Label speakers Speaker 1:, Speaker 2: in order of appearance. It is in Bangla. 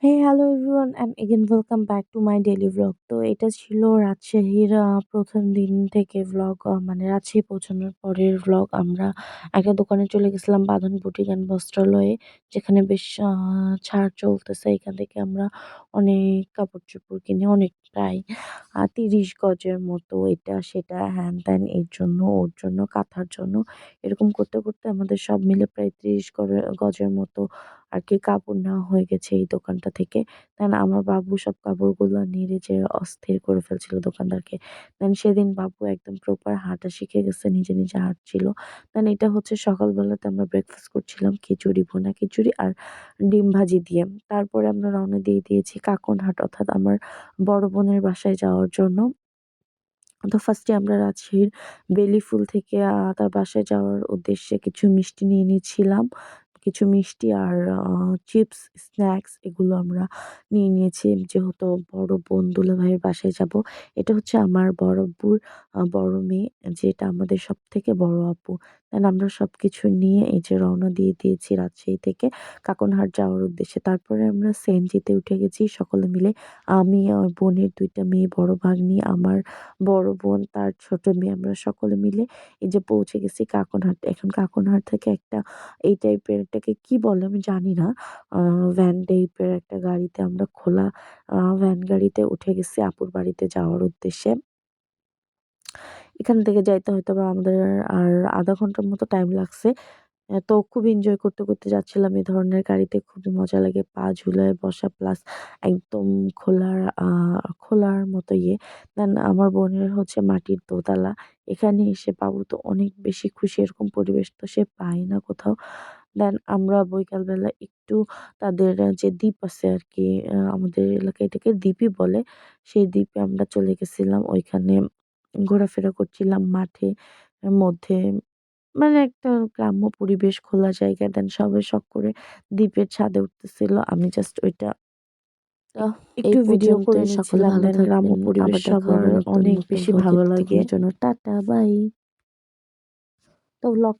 Speaker 1: Hey, hello everyone, and again welcome back to my daily vlog. তো এটা ছিল রাজশাহীর ১ম দিন থেকে ভ্লগ, মানে রাজশাহী পৌঁছানোর পরের ভ্লগ। আমরা একটা দোকানে চলে গেছিলাম, বাঁধন বুটিক অ্যান্ড বস্ত্রালয়ে, যেখানে বেশ ছাড় চলতেছে। এখান থেকে আমরা অনেক কাপড়-চোপড় কিনে, অনেক প্রায় ৩০ গজের মতো এটা সেটা হ্যান-ত্যান, এর জন্য, ওর জন্য, কাঁথার জন্য। এরকম করতে, করতে আমাদের সব মিলে প্রায় ৩০ গজের মতো আরকি কাপড় নেওয়া হয়ে গেছে এই দোকানটা থেকে। দেন আমার বাবু সব কাপড়গুলা নেড়ে চেড়ে অস্থির করে ফেলছিল দোকানদারকে। দেন সেদিন বাবু একদম প্রপার হাঁটা শিখে গেছে, নিজে, নিজে হাঁটছিল। দেন এটা হচ্ছে সকালবেলাতে আমরা ব্রেকফাস্ট করছিলাম খিচুড়ি, ভুনা খিচুড়ি আর ডিম ভাজি দিয়ে। তারপরে আমরা রওনা দিয়ে দিয়েছি কাকনহাট, অর্থাৎ আমার বড় বোনের বাসায় যাওয়ার জন্য। তো ফার্স্টে আমরা রাজশাহীর বেলিফুল থেকে তার বাসায় যাওয়ার উদ্দেশ্যে কিছু মিষ্টি নিয়ে নিয়েছিলাম। কিছু মিষ্টি আর চিপস, স্ন্যাক্স এগুলো আমরা নিয়ে নিয়েছি। যেহেতু বড় বোন দুলাভাইয়ের বাসায় যাবো। এটা হচ্ছে আমার বড় আব্বুর বড় মেয়ে, যেটা আমাদের সবথেকে বড় আপু। দেন আমরা সবকিছু নিয়ে এই যে রওনা দিয়ে দিয়েছি রাজশাহী থেকে কাকনহাট যাওয়ার উদ্দেশ্যে। তারপরে আমরা সিএনজিতে উঠে গেছি সকলে মিলে। আমি, আমার বোনের ২ টা মেয়ে, বড় ভাগ্নি, আমার বড় বোন, তার ছোট মেয়ে, আমরা সকলে মিলে এই যে পৌঁছে গেছি কাকনহাট। এখন কাকনহাট থেকে একটা এই টাইপের, এটাকে কি বলে আমি জানি না। আ ভ্যান টাইপের একটা গাড়িতে আমরা, খোলা ভ্যান গাড়িতে উঠে গেছি আপুর বাড়িতে যাওয়ার উদ্দেশ্যে। এখান থেকে যাইতে হয়তোবা আমাদের আর ০.৫ ঘন্টার মতো টাইম লাগছে। তো খুব এনজয় করতে, করতে যাচ্ছিলাম। এ ধরনের গাড়িতে খুবই মজা লাগে। পা ঝুলায় বসা প্লাস একদম খোলার মতো ইয়ে। দেন আমার বোনের হচ্ছে মাটির দোতলা। এখানে এসে বাবু তো অনেক বেশি খুশি। এরকম পরিবেশ তো সে পায় না কোথাও। দেন আমরা বিকালবেলা একটু তাদের যে দ্বীপ আছে আরকি, আমাদের এলাকায় এটাকে দ্বীপই বলে। সেই দ্বীপে আমরা চলে গেছিলাম। ওইখানে ঘোরাফেরা করছিলাম মাঠে মধ্যে। মানে একটা গ্রাম্য পরিবেশ, খোলা জায়গা। দেন সবাই শখ করে দ্বীপের ছাদে উঠতেছিল। আমি জাস্ট ওইটা
Speaker 2: তো এই
Speaker 1: একটু ভিডিও করে
Speaker 2: পর্যন্তই। সকলে
Speaker 1: নিচ্ছিলাম।
Speaker 2: ভালো
Speaker 1: দেন গ্রাম্য
Speaker 2: থাকবেন।
Speaker 1: পরিবেশ
Speaker 2: আবার দেখা
Speaker 1: সবার
Speaker 2: হবে নতুন
Speaker 1: অনেক
Speaker 2: নতুন
Speaker 1: বেশি
Speaker 2: ভ্লগে।
Speaker 1: ভালো লাগে।
Speaker 2: ততক্ষণের জন্য টাটা, বাই।
Speaker 1: তো ভ্লগ